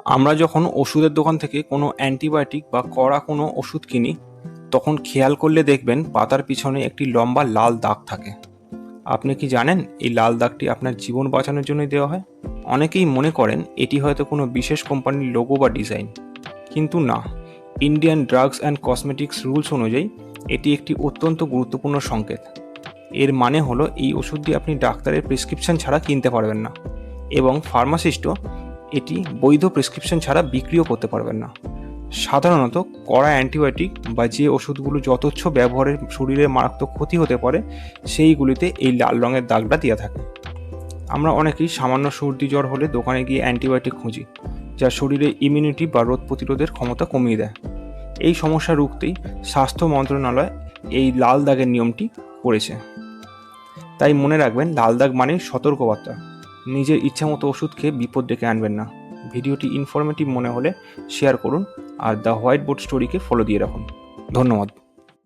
আমরা যখন ওষুধের দোকান থেকে কোনো অ্যান্টিবায়োটিক বা কড়া কোনো ওষুধ কিনি, তখন খেয়াল করলে দেখবেন পাতার পিছনে একটি লম্বা লাল দাগ থাকে। আপনি কি জানেন এই লাল দাগটি আপনার জীবন বাঁচানোর জন্যই দেওয়া হয়? অনেকেই মনে করেন এটি হয়তো কোনো বিশেষ কোম্পানির লোগো বা ডিজাইন, কিন্তু না। Indian drugs and cosmetics rules অনুযায়ী এটি একটি অত্যন্ত গুরুত্বপূর্ণ সংকেত। এর মানে হলো এই ওষুধটি আপনি ডাক্তারের প্রেসক্রিপশন ছাড়া কিনতে পারবেন না, এবং ফার্মাসিস্টও এটি বৈধ প্রেসক্রিপশন ছাড়া বিক্রিও করতে পারবেন না। সাধারণত কড়া অ্যান্টিবায়োটিক বা যে ওষুধগুলো যথেচ্ছ ব্যবহারে শরীরে মারাত্মক ক্ষতি হতে পারে, সেইগুলিতে এই লাল রঙের দাগটা দেওয়া থাকে। আমরা অনেকেই সামান্য সর্দি জ্বর হলে দোকানে গিয়ে অ্যান্টিবায়োটিক খুঁজি, যা শরীরে ইমিউনিটি বা রোগ প্রতিরোধের ক্ষমতা কমিয়ে দেয়। এই সমস্যা রুখতেই স্বাস্থ্য মন্ত্রণালয় এই লাল দাগের নিয়মটি করেছে। তাই মনে রাখবেন, লাল দাগ মানেই সতর্কবার্তা। নিজের ইচ্ছামতো ওষুধ খেয়ে বিপদ ডেকে আনবেন না। ভিডিওটি ইনফরমেটিভ মনে হলে শেয়ার করুন, আর দ্য হোয়াইট বোর্ড স্টোরিকে ফলো দিয়ে রাখুন। ধন্যবাদ।